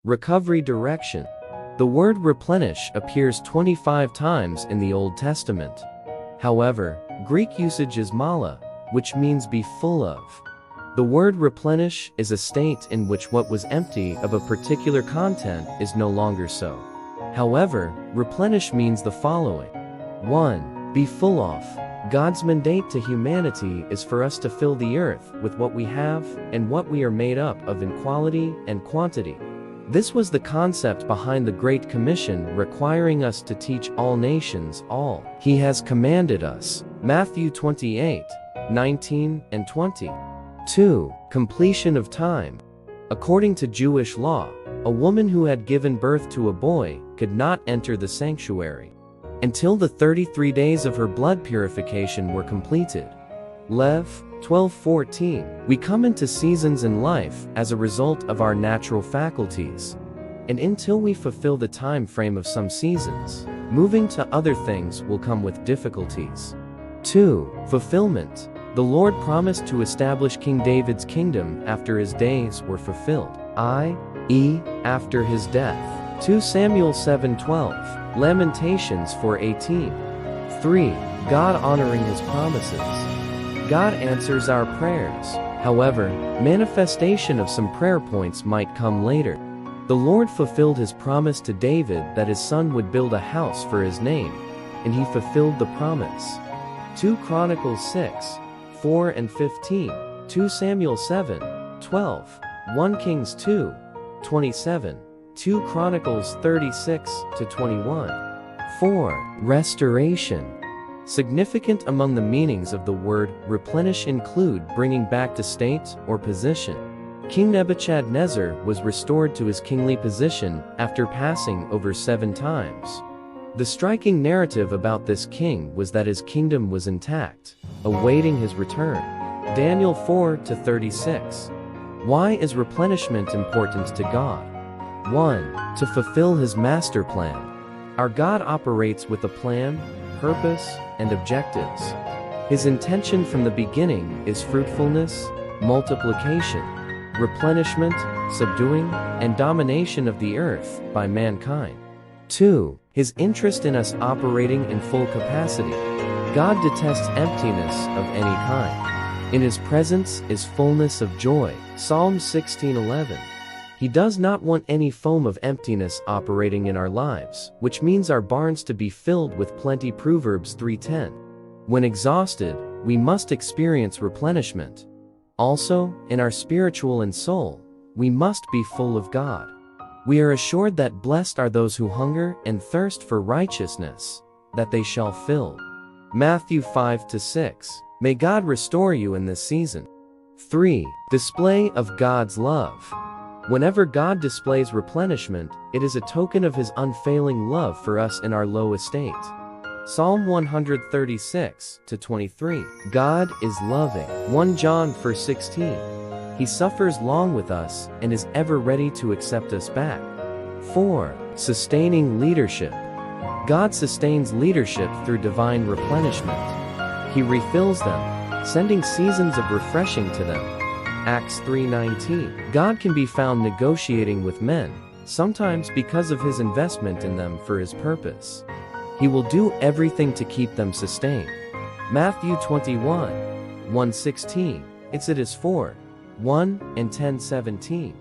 Recovery direction. The word replenish appears 25 times in the Old Testament. However, Greek usage is mala, which means be full of. The word replenish is a state in which what was empty of a particular content is no longer so. However, replenish means the following. 1. Be full of. God's mandate to humanity is for us to fill the earth with what we have and what we are made up of in quality and quantity. This was the concept behind the Great Commission, requiring us to teach all nations all He has commanded us. Matthew 28:19 and 20. 2. Completion of time. According to Jewish law, a woman who had given birth to a boy could not enter the sanctuary until the 33 days of her blood purification were completed. Lev 12:14. We come into seasons in life as a result of our natural faculties, and until we fulfill the time frame of some seasons, moving to other things will come with difficulties. 2. Fulfillment. The Lord promised to establish King David's kingdom after his days were fulfilled, i.e., after his death. 2 Samuel 7:12. Lamentations 4:18. 3. God honoring His promises. God answers our prayers. However, manifestation of some prayer points might come later. The Lord fulfilled His promise to David that his son would build a house for His name, and He fulfilled the promise. 2 Chronicles 6:4 and 15, 2 Samuel 7:12, 1 Kings 2:27, 2 Chronicles 36-21. 4. Restoration. Significant among the meanings of the word replenish include bringing back to state or position. King Nebuchadnezzar was restored to his kingly position after passing over 7 times. The striking narrative about this king was that his kingdom was intact, awaiting his return. Daniel 4-36. Why is replenishment important to God? 1. To fulfill His master plan. Our God operates with a plan, purpose, and objectives. His intention from the beginning is fruitfulness, multiplication, replenishment, subduing, and domination of the earth by mankind. 2. His interest in us operating in full capacity. God detests emptiness of any kind. In His presence is fullness of joy. Psalm 16:11. He does not want any foam of emptiness operating in our lives, which means our barns to be filled with plenty. Proverbs 3:10. When exhausted, we must experience replenishment. Also, in our spiritual and soul, we must be full of God. We are assured that blessed are those who hunger and thirst for righteousness, that they shall fill. Matthew 5-6. May God restore you in this season. 3. Display of God's love. Whenever God displays replenishment, it is a token of His unfailing love for us in our low estate. Psalm 136-23. God is loving. 1 John 4:16. He suffers long with us and is ever ready to accept us back. 4. Sustaining leadership. God sustains leadership through divine replenishment. He refills them, sending seasons of refreshing to them. Acts 3:19. God can be found negotiating with men, sometimes because of His investment in them for His purpose. He will do everything to keep them sustained. Matthew 21:1-16. Exodus 4:1 and 10:17.